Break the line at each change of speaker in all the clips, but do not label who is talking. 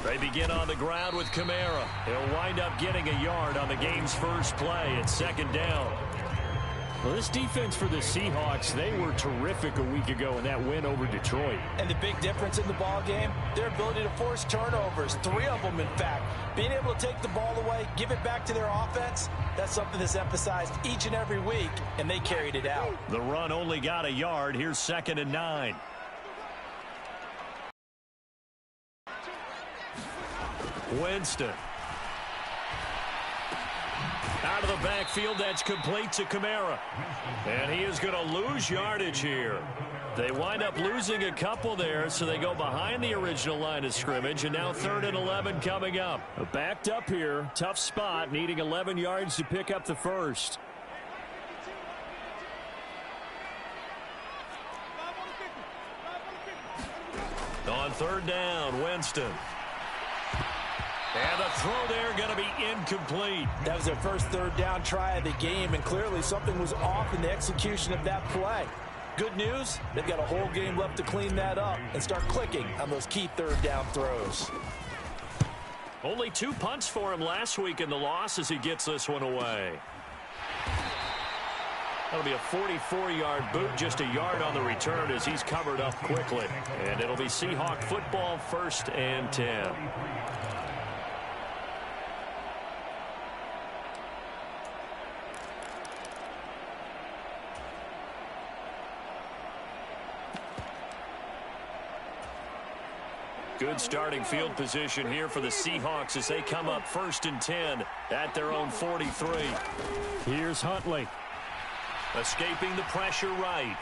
They begin on the ground with Kamara. He'll wind up getting a yard on the game's first play at second down. Well, this defense for the Seahawks, they were terrific a week ago in that win over Detroit.
And the big difference in the ball game, their ability to force turnovers, 3 of them in fact. Being able to take the ball away, give it back to their offense, that's something that's emphasized each and every week, and they carried it out.
The run only got a yard. Here's 2nd and 9. Winston. Out of the backfield, that's complete to Kamara. And he is going to lose yardage here. They wind up losing a couple there, so they go behind the original line of scrimmage, and now 3rd and 11 coming up. Backed up here, tough spot, needing 11 yards to pick up the first. On 3rd down, Winston. And the throw there going to be incomplete.
That was their first 3rd down try of the game, and clearly something was off in the execution of that play. Good news, they've got a whole game left to clean that up and start clicking on those key 3rd down throws.
Only 2 punts for him last week in the loss as he gets this one away. That'll be a 44-yard boot, just a yard on the return as he's covered up quickly. And it'll be Seahawk football, 1st and 10. Good starting field position here for the Seahawks as they come up 1st and 10 at their own 43. Here's Huntley. Escaping the pressure right.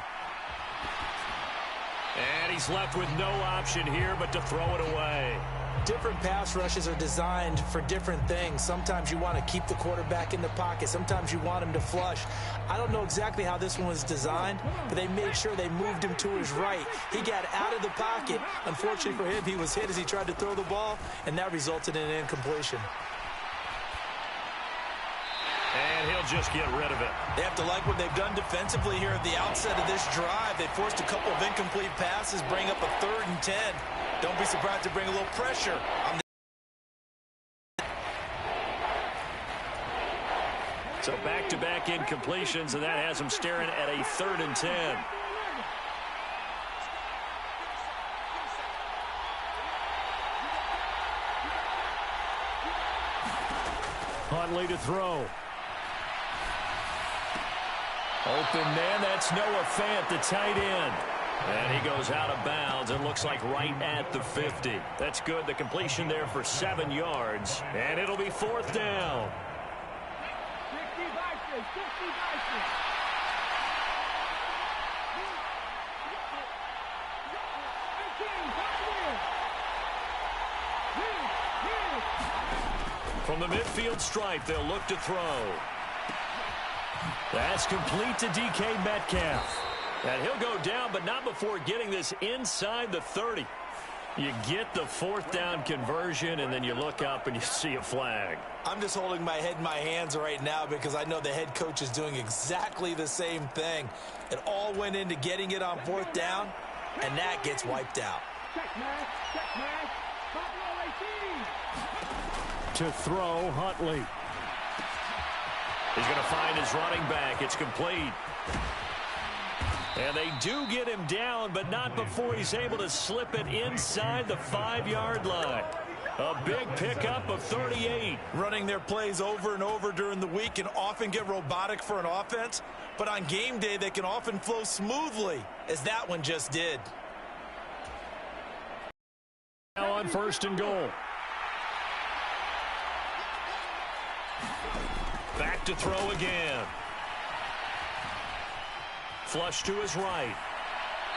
And he's left with no option here but to throw it away.
Different pass rushes are designed for different things. Sometimes you want to keep the quarterback in the pocket. Sometimes you want him to flush. I don't know exactly how this one was designed, but they made sure they moved him to his right. He got out of the pocket. Unfortunately for him, he was hit as he tried to throw the ball, and that resulted in an incompletion.
And he'll just get rid of it.
They have to like what they've done defensively here at the outset of this drive. They forced a couple of incomplete passes, bring up a 3rd and 10. Don't be surprised to bring a little pressure on the
So back-to-back incompletions, and that has them staring at a 3rd and 10. Huntley to throw. Open man, that's Noah Fant, the tight end. And he goes out of bounds and looks like right at the 50. That's good. The completion there for 7 yards. And it'll be 4th down. From the midfield stripe, they'll look to throw. That's complete to DK Metcalf. And he'll go down, but not before getting this inside the 30. You get the 4th down conversion, and then you look up and you see a flag.
I'm just holding my head in my hands right now because I know the head coach is doing exactly the same thing. It all went into getting it on 4th down, and that gets wiped out.
To throw, Huntley. He's going to find his running back. It's complete. And they do get him down, but not before he's able to slip it inside the 5-yard line. A big pickup of 38.
Running their plays over and over during the week can often get robotic for an offense, but on game day they can often flow smoothly, as that one just did.
Now on 1st and goal. Back to throw again. Flush to his right.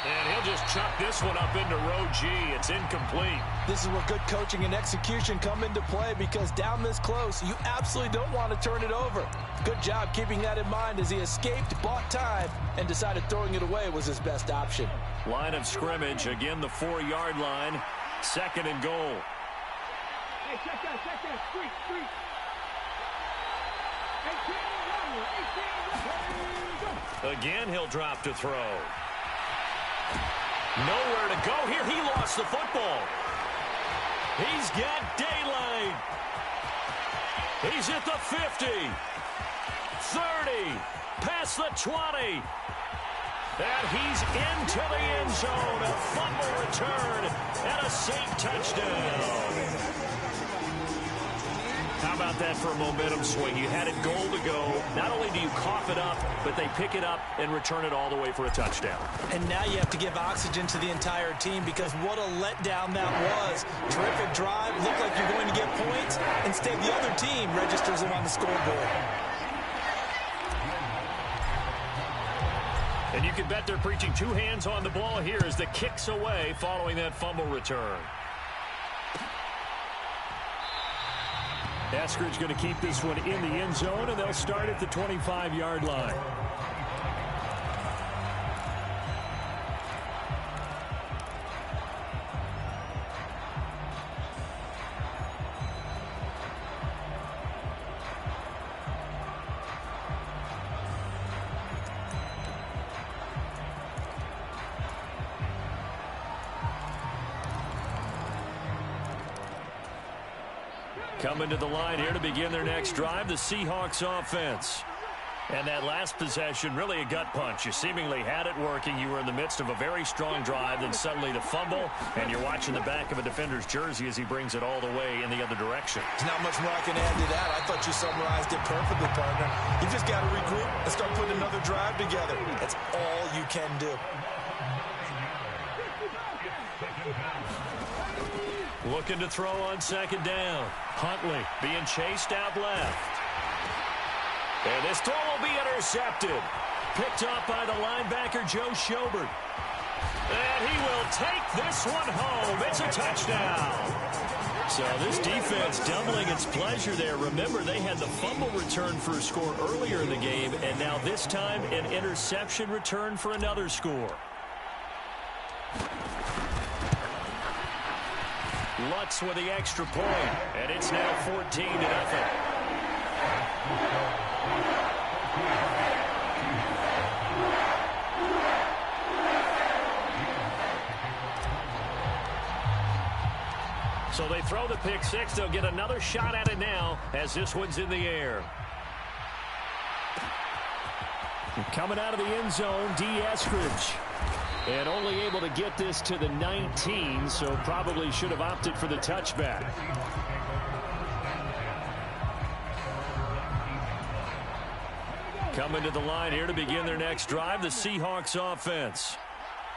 And he'll just chuck this one up into row G. It's incomplete.
This is where good coaching and execution come into play, because down this close, you absolutely don't want to turn it over. Good job keeping that in mind as he escaped, bought time, and decided throwing it away was his best option.
Line of scrimmage, again the 4-yard line. 2nd and goal.
Hey, check that, street.
Again, he'll drop to throw. Nowhere to go here. He lost the football. He's got daylight. He's at the 50. 30. Past the 20. And he's into the end zone. A fumble return and a safe touchdown. How about that for a momentum swing? You had it goal to go. Not only do you cough it up, but they pick it up and return it all the way for a touchdown.
And now you have to give oxygen to the entire team because what a letdown that was. Terrific drive. Looked like you're going to get points. Instead, the other team registers them on the scoreboard.
And you can bet they're preaching two hands on the ball here as the kick's away following that fumble return. Eskridge going to keep this one in the end zone, and they'll start at the 25-yard line. Coming to the line here to begin their next drive, the Seahawks offense. And that last possession, really a gut punch. You seemingly had it working. You were in the midst of a very strong drive, then suddenly the fumble, and you're watching the back of a defender's jersey as he brings it all the way in the other direction.
There's not much more I can add to that. I thought you summarized it perfectly, partner. You just got to regroup and start putting another drive together. That's all you can do.
Looking to throw on second down. Huntley being chased out left. And this throw will be intercepted. Picked off by the linebacker, Joe Schobert. And he will take this one home. It's a touchdown. So this defense doubling its pleasure there. Remember, they had the fumble return for a score earlier in the game, and now this time an interception return for another score. Lutz with the extra point, and it's now 14-0. So they throw the pick six. They'll get another shot at it now as this one's in the air. Coming out of the end zone, Eskridge. And only able to get this to the 19, so probably should have opted for the touchback. Coming to the line here to begin their next drive, the Seahawks offense.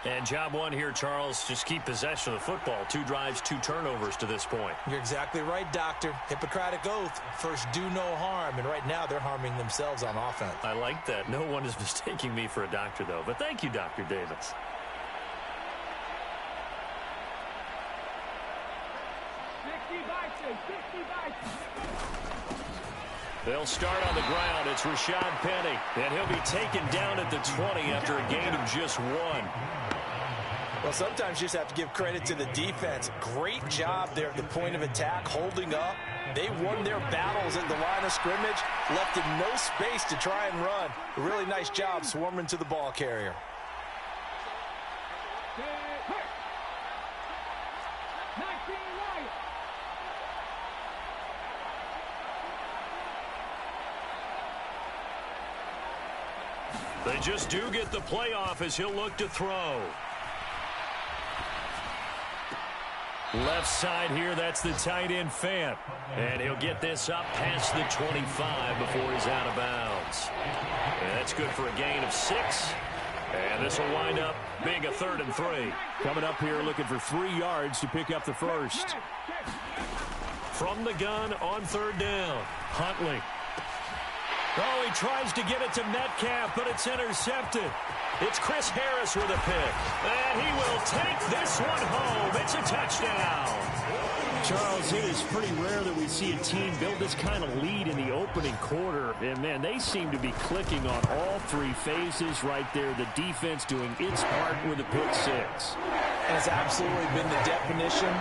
And job one here, Charles, just keep possession of the football. 2 drives, 2 turnovers to this point.
You're exactly right, Doctor. Hippocratic oath. First, do no harm. And right now, they're harming themselves on offense.
I like that. No one is mistaking me for a doctor, though. But thank you, Dr. Davis. They'll start on the ground. It's Rashad Penny, and he'll be taken down at the 20 after a gain of just 1.
Well, sometimes you just have to give credit to the defense. Great job there at the point of attack, holding up. They won their battles at the line of scrimmage, left in no space to try and run. A really nice job swarming to the ball carrier.
They just do get the playoff as he'll look to throw. Left side here, that's the tight end Fant. And he'll get this up past the 25 before he's out of bounds. And that's good for a gain of 6. And this will wind up being a 3rd and 3.
Coming up here looking for 3 yards to pick up the first.
From the gun on 3rd down, Huntley. Oh, he tries to get it to Metcalf, but it's intercepted. It's Chris Harris with a pick. And he will take this one home. It's a touchdown.
Charles, it is pretty rare that we see a team build this kind of lead in the opening quarter. And, man, they seem to be clicking on all 3 phases right there. The defense doing its part with a pick 6.
And it's absolutely been the definition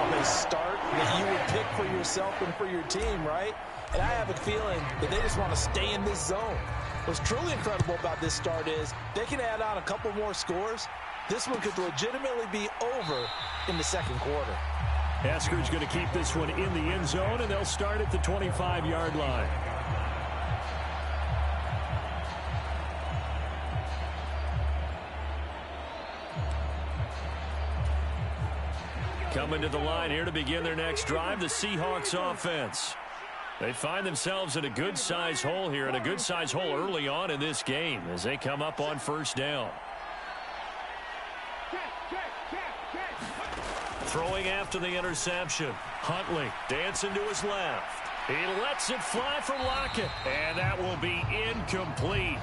of a start that you would pick for yourself and for your team, right? And I have a feeling that they just want to stay in this zone. What's truly incredible about this start is they can add on a couple more scores. This one could legitimately be over in the second quarter.
Eskridge going to keep this one in the end zone, and they'll start at the 25-yard line. Coming to the line here to begin their next drive, the Seahawks offense. They find themselves in a good-sized hole here, and a good-sized hole early on in this game as they come up on first down. Throwing after the interception. Huntley dancing to his left. He lets it fly for Lockett, and that will be incomplete.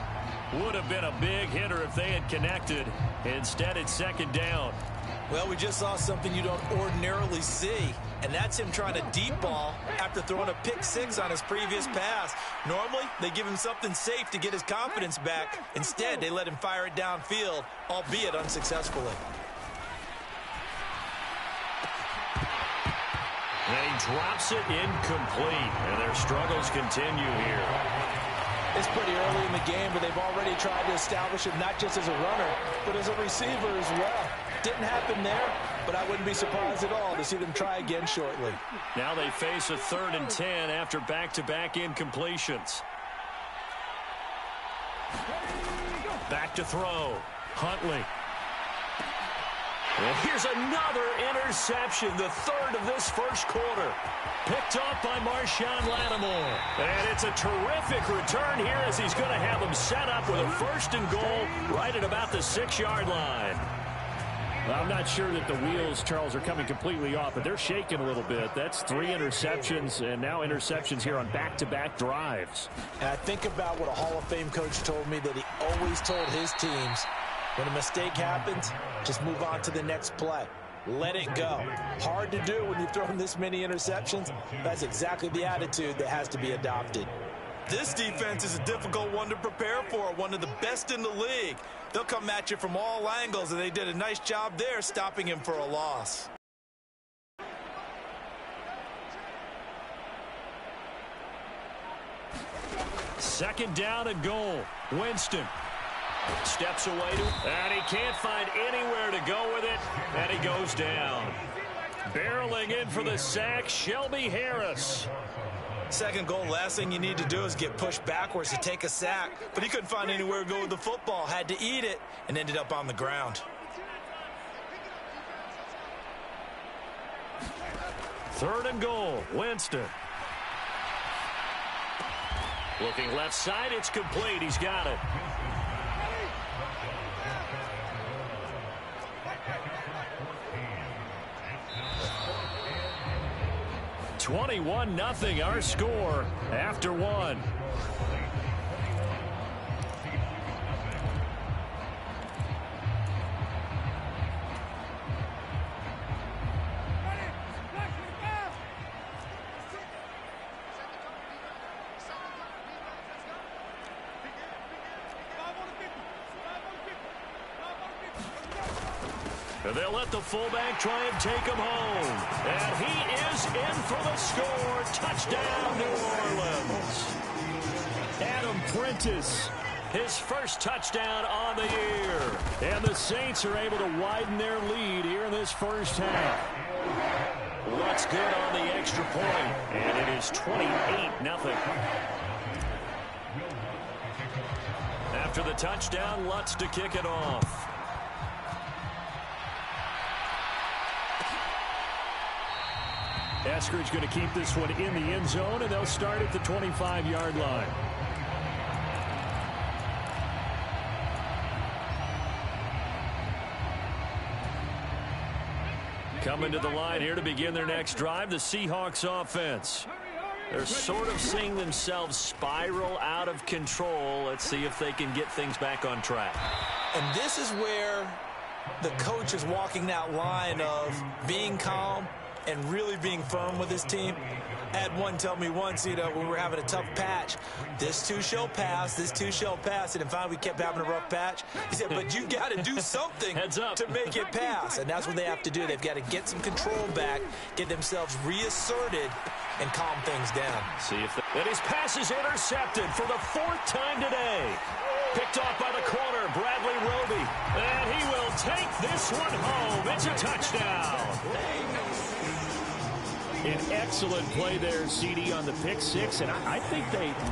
Would have been a big hitter if they had connected. Instead, it's second down.
Well, we just saw something you don't ordinarily see, and that's him trying to deep ball after throwing a pick six on his previous pass. Normally, they give him something safe to get his confidence back. Instead, they let him fire it downfield, albeit unsuccessfully.
And he drops it incomplete, and their struggles continue here.
It's pretty early in the game, but they've already tried to establish him not just as a runner, but as a receiver as well. Didn't happen there, but I wouldn't be surprised at all to see them try again shortly.
Now they face a 3rd and 10 after back-to-back incompletions. Back to throw. Huntley. And here's another interception, the 3rd of this first quarter. Picked off by Marshawn Lattimore. And it's a terrific return here as he's going to have them set up with a 1st and goal right at about the 6-yard line.
Well, I'm not sure that the wheels, Charles, are coming completely off, but they're shaking a little bit. That's 3 interceptions, and now interceptions here on back-to-back drives.
And I think about what a Hall of Fame coach told me that he always told his teams, when a mistake happens, just move on to the next play. Let it go. Hard to do when you've thrown this many interceptions. That's exactly the attitude that has to be adopted. This defense is a difficult one to prepare for, one of the best in the league. They'll come at you from all angles, and they did a nice job there stopping him for a loss.
Second down and goal. Winston steps away, and he can't find anywhere to go with it, and he goes down. Barreling in for the sack, Shelby Harris.
Second goal, last thing you need to do is get pushed backwards to take a sack. But he couldn't find anywhere to go with the football, had to eat it, and ended up on the ground.
3rd and goal, Winston. Looking left side, it's complete. He's got it. (21-0) our score after 1. And they'll let the fullback try and take him home. And he is in for the score. Touchdown, New Orleans.
Adam Prentice,
his first touchdown on the year.
And the Saints are able to widen their lead here in this first half.
What's good on the extra point? And it is 28-0. After the touchdown, Lutz to kick it off.
Eskridge going to keep this one in the end zone, and they'll start at the 25-yard line.
Coming to the line here to begin their next drive, the Seahawks offense. They're sort of seeing themselves spiral out of control. Let's see if they can get things back on track.
And this is where the coach is walking that line of being calm and really being firm with his team. I had one tell me once, when we were having a tough patch, this too shall pass, this too shall pass. And finally we kept having a rough patch. He said, but you got to do something to make it pass. And that's what they have to do. They've got to get some control back, get themselves reasserted, and calm things down.
See if and his pass is intercepted for the 4th time today. Picked off by the corner, Bradley Roby. And he will take this one home. It's a touchdown.
An excellent play there, CD, on the pick six. And I think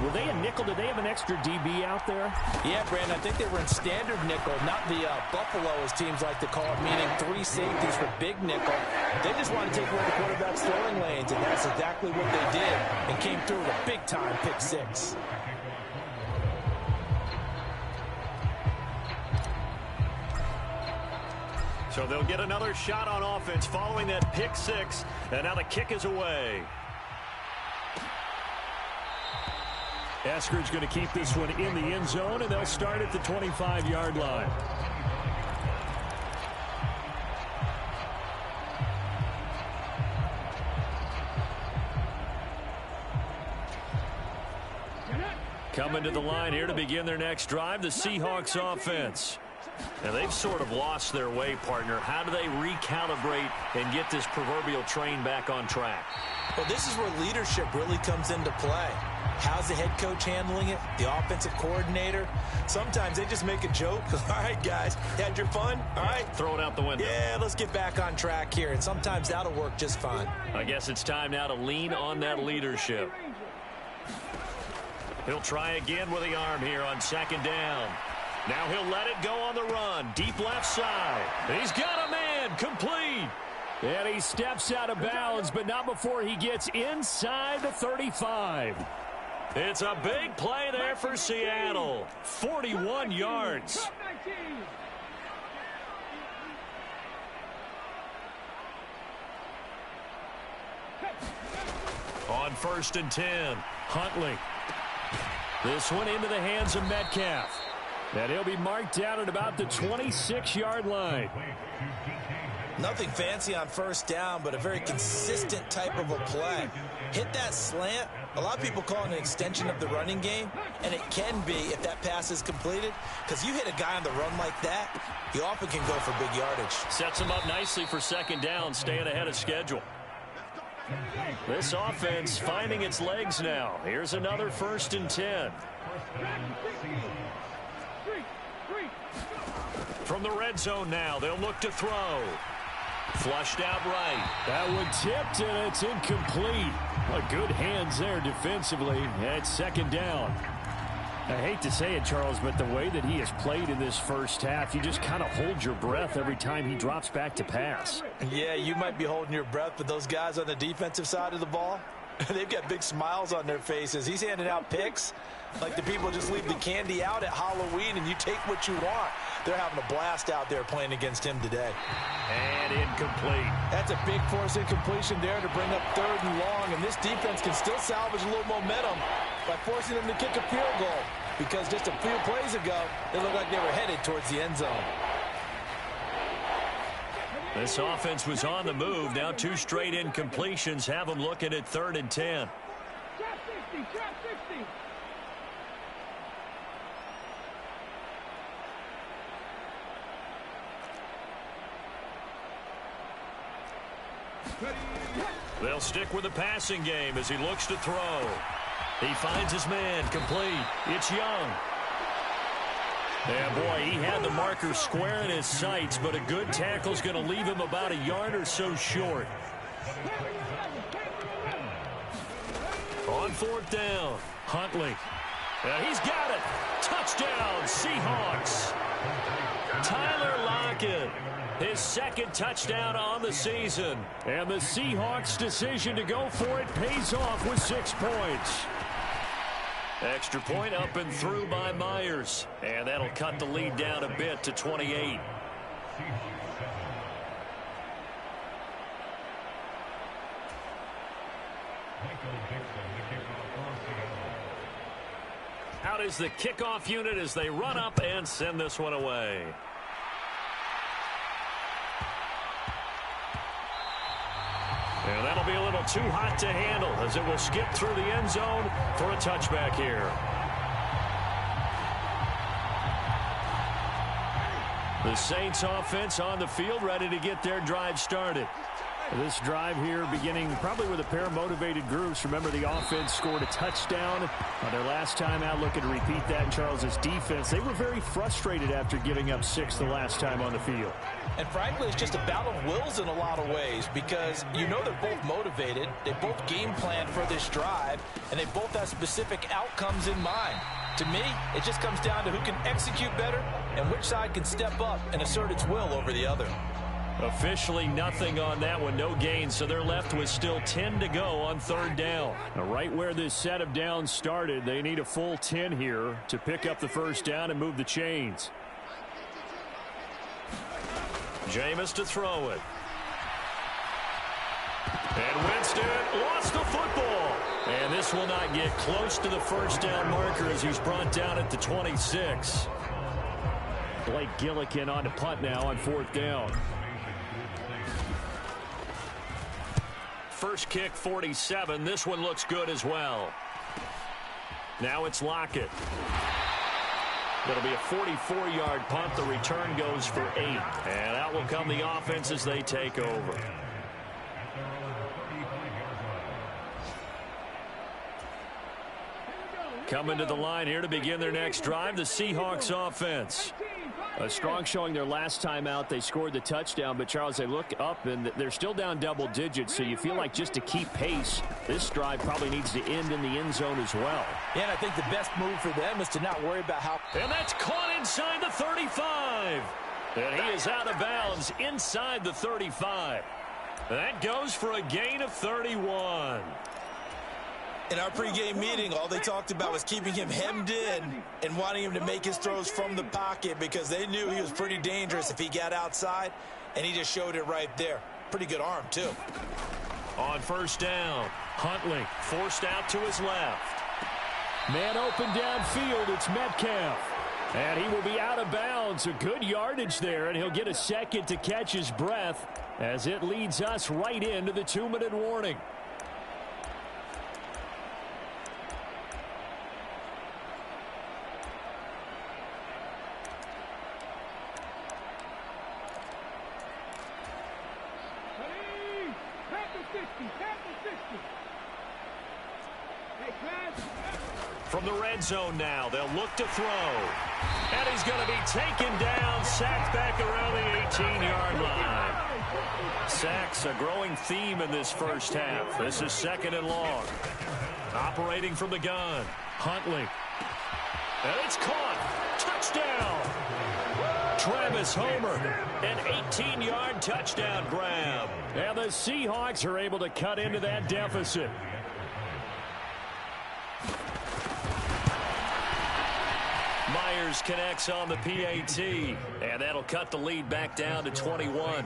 were they a nickel? Did they have an extra DB out there?
Yeah, Brandon, I think they were in standard nickel, not the Buffalo, as teams like to call it, meaning 3 safeties for big nickel. They just want to take away the quarterback's throwing lanes, and that's exactly what they did, and came through with a big-time pick six.
So they'll get another shot on offense following that pick six, and now the kick is away.
Eskridge going to keep this one in the end zone, and they'll start at the 25-yard line.
Coming to the line here to begin their next drive, the Seahawks offense. Now, they've sort of lost their way, partner. How do they recalibrate and get this proverbial train back on track?
Well, this is where leadership really comes into play. How's the head coach handling it? The offensive coordinator? Sometimes they just make a joke. All right, guys, had your fun? All right.
Throw it out the window.
Yeah, let's get back on track here. And sometimes that'll work just fine.
I guess it's time now to lean on that leadership. He'll try again with the arm here on second down. Now he'll let it go on the run. Deep left side. He's got a man. Complete.
And he steps out of bounds, but not before he gets inside the 35.
It's a big play there for Seattle. 41 yards. On 1st and 10.
Huntley. This one into the hands of Metcalf. And he'll be marked down at about the 26-yard line.
Nothing fancy on 1st down, but a very consistent type of a play. Hit that slant. A lot of people call it an extension of the running game, and it can be if that pass is completed, because you hit a guy on the run like that, you often can go for big yardage.
Sets him up nicely for second down, staying ahead of schedule. This offense finding its legs now. Here's another 1st and 10. From the red zone now, they'll look to throw. Flushed out right.
That one tipped, and it's incomplete. Well, good hands there defensively. It's second down. I hate to say it, Charles, but the way that he has played in this first half, you just kind of hold your breath every time he drops back to pass.
Yeah, you might be holding your breath, but those guys on the defensive side of the ball, they've got big smiles on their faces. He's handing out picks like the people just leave the candy out at Halloween and you take what you want. They're having a blast out there playing against him today.
And incomplete.
That's a big force incompletion there to bring up 3rd and long, and this defense can still salvage a little momentum by forcing them to kick a field goal, because just a few plays ago, they looked like they were headed towards the end zone.
This offense was on the move. Now 2 straight incompletions have them looking at 3rd and 10.
Trap 60.
They'll stick with the passing game as he looks to throw. He finds his man. Complete. It's Young. Yeah, boy, he had the marker square in his sights, but a good tackle's going to leave him about a yard or so short. On 4th down, Huntley. He's got it. Touchdown, Seahawks. Tyler Lockett, his 2nd touchdown on the season.
And the Seahawks' decision to go for it pays off with 6 points.
Extra point up and through by Myers. And that'll cut the lead down a bit to 28. Out is the kickoff unit as they run up and send this one away. And that'll be a little too hot to handle as it will skip through the end zone for a touchback here. The Saints offense on the field ready to get their drive started.
This drive here beginning probably with a pair of motivated groups. Remember, the offense scored a touchdown on their last time out. Looking to repeat that in Charles's defense. They were very frustrated after giving up 6 the last time on the field.
And frankly, it's just a battle of wills in a lot of ways because you know they're both motivated. They both game planned for this drive, and they both have specific outcomes in mind. To me, it just comes down to who can execute better and which side can step up and assert its will over the other.
Officially nothing on that one, no gain, so they're left with still 10 to go on third down.
Now, right where this set of downs started, they need a full 10 here to pick up the first down and move the chains.
Jameis to throw it. And Winston lost the football. And this will not get close to the first down marker as he's brought down at the 26.
Blake Gillikin on to punt now on fourth down.
First kick, 47. This one looks good as well. Now it's Lockett. It'll be a 44-yard punt. The return goes for 8. And out will come the offense as they take over. Coming to the line here to begin their next drive, the Seahawks offense.
A strong showing their last time out. They scored the touchdown, but Charles, they look up and they're still down double digits, so you feel like just to keep pace, this drive probably needs to end in the end zone as well.
Yeah, and I think the best move for them is to not worry about how...
And that's caught inside the 35. And he is out of bounds inside the 35. That goes for a gain of 31.
In our pregame meeting, all they talked about was keeping him hemmed in and wanting him to make his throws from the pocket because they knew he was pretty dangerous if he got outside, and he just showed it right there. Pretty good arm, too.
On first down, Huntley forced out to his left.
Man open downfield, it's Metcalf. And he will be out of bounds. A good yardage there, and he'll get a second to catch his breath as it leads us right into the 2-minute warning.
From the red zone now, they'll look to throw. And he's going to be taken down, sacked back around the 18-yard line. Sacks, a growing theme in this first half. This is second and long. Operating from the gun, Huntley. And it's caught. Touchdown. Travis Homer, an 18-yard touchdown grab.
And the Seahawks are able to cut into that deficit.
Myers connects on the PAT, and that'll cut the lead back down to 21.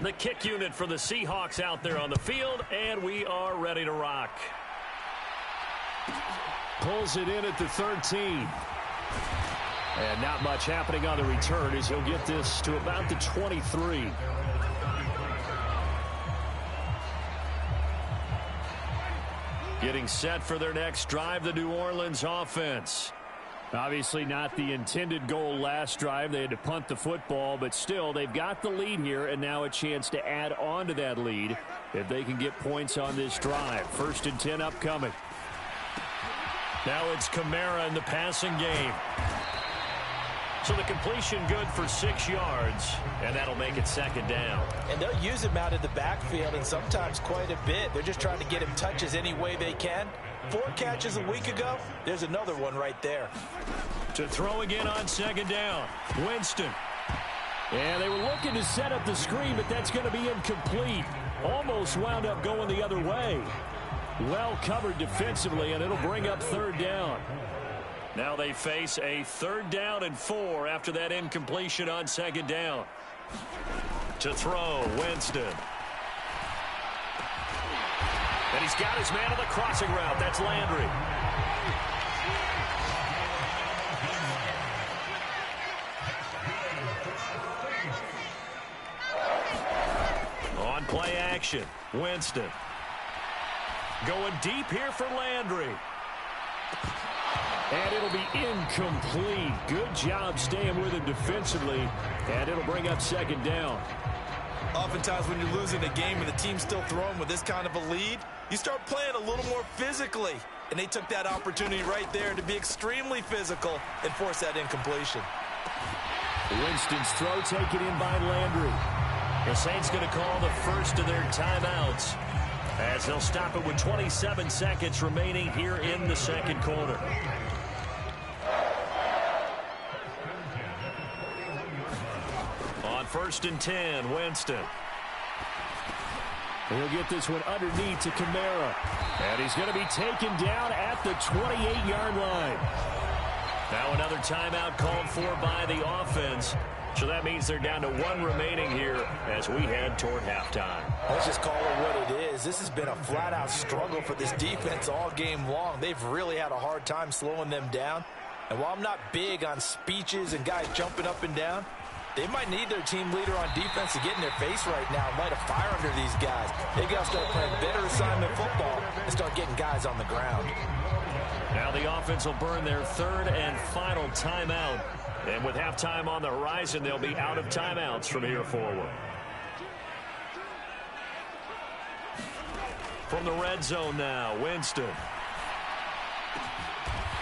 The kick unit for the Seahawks out there on the field, and we are ready to rock.
Pulls it in at the 13. And not much happening on the return as he'll get this to about the 23.
Getting set for their next drive, the New Orleans offense.
Obviously not the intended goal last drive. They had to punt the football, but still they've got the lead here and now a chance to add on to that lead if they can get points on this drive. 1st and 10 upcoming.
Now it's Kamara in the passing game. So the completion good for 6 yards, and that'll make it second down.
And they'll use him out of the backfield, and sometimes quite a bit. They're just trying to get him touches any way they can. 4 catches a week ago. There's another one right there.
To throw again on second down, Winston.
And they were looking to set up the screen, but that's going to be incomplete. Almost wound up going the other way. Well covered defensively, and it'll bring up third down.
Now they face a 3rd down and 4 after that incompletion on second down. To throw, Winston. And he's got his man on the crossing route. That's Landry. On play action, Winston. Going deep here for Landry.
And it'll be incomplete. Good job staying with him defensively. And it'll bring up second down.
Oftentimes when you're losing a game and the team's still throwing with this kind of a lead, you start playing a little more physically. And they took that opportunity right there to be extremely physical and force that incompletion.
Winston's throw taken in by Landry.
The Saints going to call the first of their timeouts as they'll stop it with 27 seconds remaining here in the second quarter. On 1st and 10, Winston.
He'll get this one underneath to Kamara. And he's going to be taken down at the 28-yard line.
Now another timeout called for by the offense. So that means they're down to 1 remaining here as we head toward halftime.
Let's just call it what it is. This has been a flat-out struggle for this defense all game long. They've really had a hard time slowing them down. And while I'm not big on speeches and guys jumping up and down, they might need their team leader on defense to get in their face right now and light a fire under these guys. They got to start playing better assignment football and start getting guys on the ground.
Now the offense will burn their 3rd and final timeout. And with halftime on the horizon, they'll be out of timeouts from here forward. From the red zone now, Winston.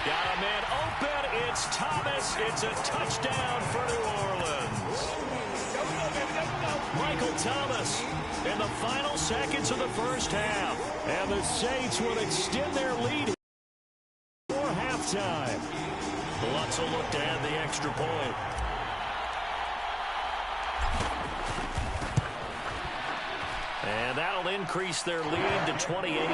Got a man open. It's Thomas. It's a touchdown for New Orleans. Michael Thomas in the final seconds of the first half.
And the Saints will extend their lead for halftime.
Lutz will look to add the extra point. And that'll increase their lead to 28.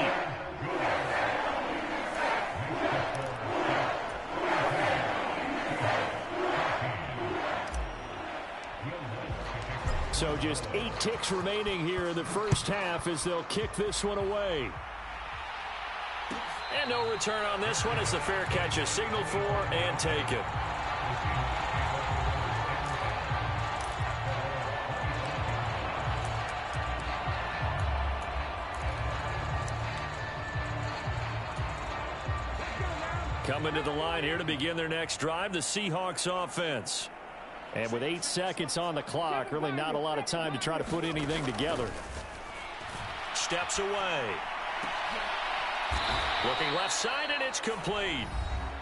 So just 8 ticks remaining here in the first half as they'll kick this one away.
And no return on this one as the fair catch is signaled for and taken. Coming to the line here to begin their next drive, the Seahawks offense.
And with 8 seconds on the clock, really not a lot of time to try to put anything together.
Steps away. Looking left side, and it's complete.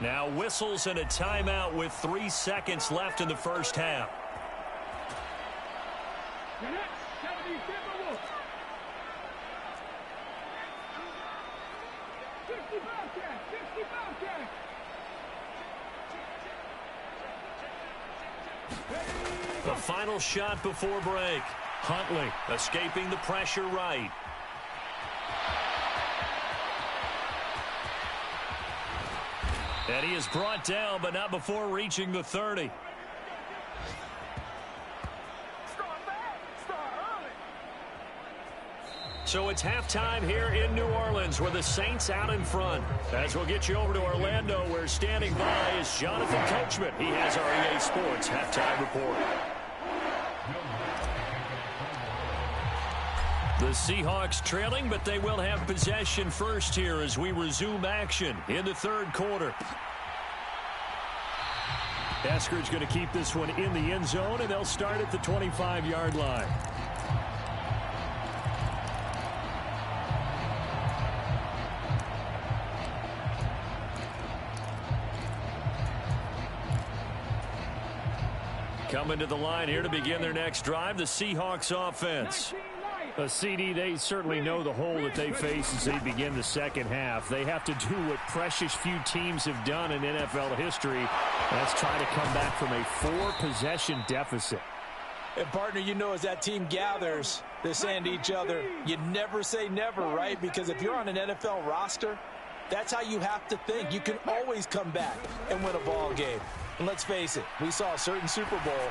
Now whistles and a timeout with 3 seconds left in the first half. The final shot before break. Huntley escaping the pressure right. And he is brought down, but not before reaching the 30. So it's halftime here in New Orleans where the Saints out in front. As we'll get you over to Orlando where standing by is Jonathan Coachman. He has our EA Sports halftime report. The Seahawks trailing, but they will have possession first here as we resume action in the third quarter.
Eskridge going to keep this one in the end zone, and they'll start at the 25-yard line.
Coming to the line here to begin their next drive, the Seahawks offense.
A CD, they certainly know the hole that they face as they begin the second half. They have to do what precious few teams have done in NFL history. That's try to come back from a 4-possession deficit.
And, partner, you know as that team gathers, they're saying to each other, you never say never, right? Because if you're on an NFL roster, that's how you have to think. You can always come back and win a ball game. And let's face it, we saw a certain Super Bowl,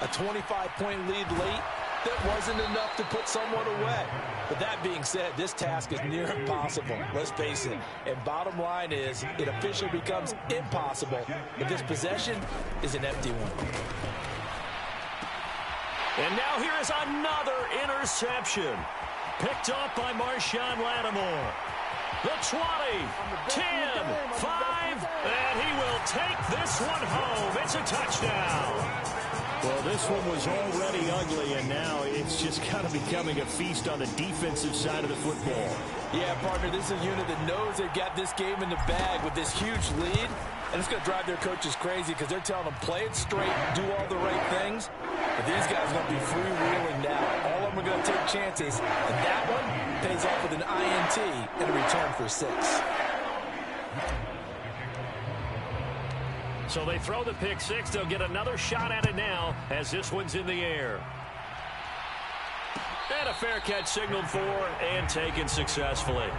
a 25-point lead late. That wasn't enough to put someone away. But that being said, this task is near impossible. Let's face it. And bottom line is, it officially becomes impossible if this possession is an empty one.
And now here is another interception. Picked off by Marshawn Lattimore. The 20, 10, 5, and he will this one home. It's a touchdown.
Well, this one was already ugly, and now it's just kind of becoming a feast on the defensive side of the football.
Yeah, partner, this is a unit that knows they've got this game in the bag with this huge lead, and it's going to drive their coaches crazy because they're telling them play it straight, do all the right things, but these guys are going to be freewheeling now. All of them are going to take chances, and that one pays off with an INT and a return for 6.
So they throw the pick 6. They'll get another shot at it now as this one's in the air. And a fair catch signaled for and taken successfully.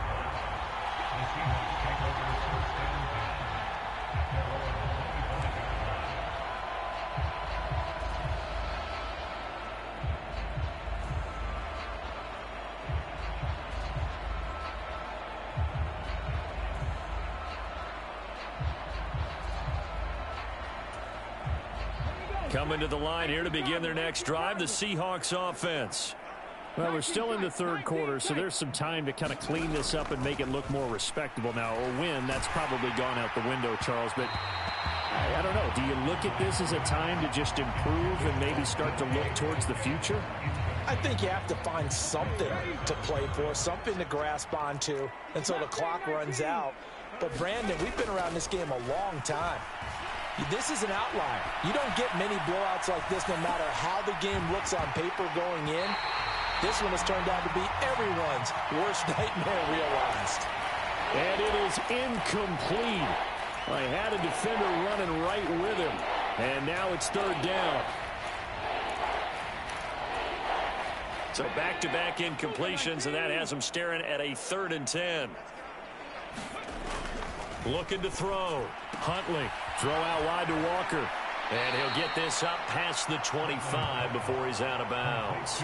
Coming to the line here to begin their next drive, the Seahawks offense.
Well, we're still in the third quarter, so there's some time to kind of clean this up and make it look more respectable now. A win, that's probably gone out the window, Charles, but I don't know. Do you look at this as a time to just improve and maybe start to look towards the future?
I think you have to find something to play for, something to grasp onto until the clock runs out. But, Brandon, we've been around this game a long time. This is an outlier. You don't get many blowouts like this no matter how the game looks on paper going in. This one has turned out to be everyone's worst nightmare realized.
And it is incomplete. I had a defender running right with him. And now it's third down.
So back-to-back incompletions, and that has them staring at a 3rd and 10. Looking to throw. Huntley. Throw out wide to Walker. And he'll get this up past the 25 before he's out of bounds.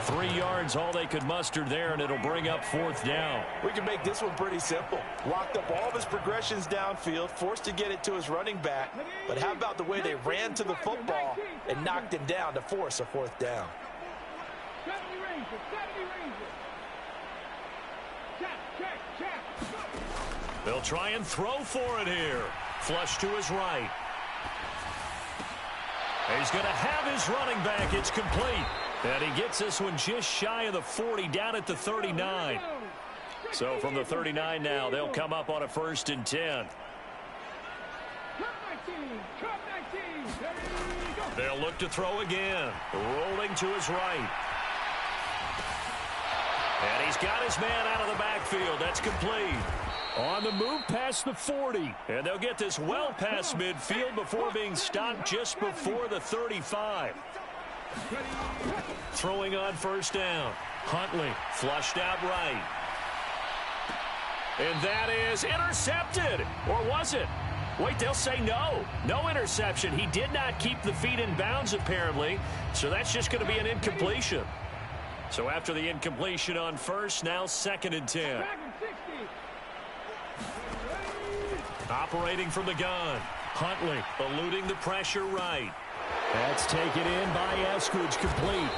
3 yards, all they could muster there, and it'll bring up 4th down.
We can make this one pretty simple. Locked up all of his progressions downfield, forced to get it to his running back. But how about the way they ran to the football and knocked him down to force a 4th down?
70 Rangers, 70 Rangers. Check.
They'll try and throw for it here. Flush to his right. He's going to have his running back. It's complete. And he gets this one just shy of the 40, down at the 39. So from the 39 now, they'll come up on a 1st and 10. They'll look to throw again. Rolling to his right. And he's got his man out of the backfield. That's complete. On the move past the 40. And they'll get this well past midfield before being stopped just before the 35. Throwing on 1st down. Huntley flushed out right. And that is intercepted. Or was it? Wait, they'll say no. No interception. He did not keep the feet in bounds, apparently. So that's just going to be an incompletion. So after the incompletion on 1st, now 2nd and 10. Operating from the gun. Huntley eluding the pressure right. That's taken in by Eskridge, complete.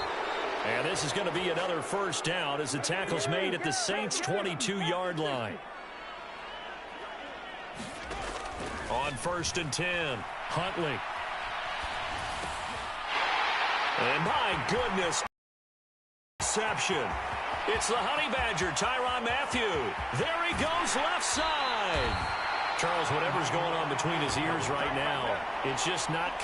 And this is going to be another 1st down as the tackle's made at the Saints' 22-yard line. On 1st and 10, Huntley. And my goodness, interception. It's the Honey Badger, Tyrann Mathieu. There he goes, left side. Charles, whatever's going on between his ears right now, it's just not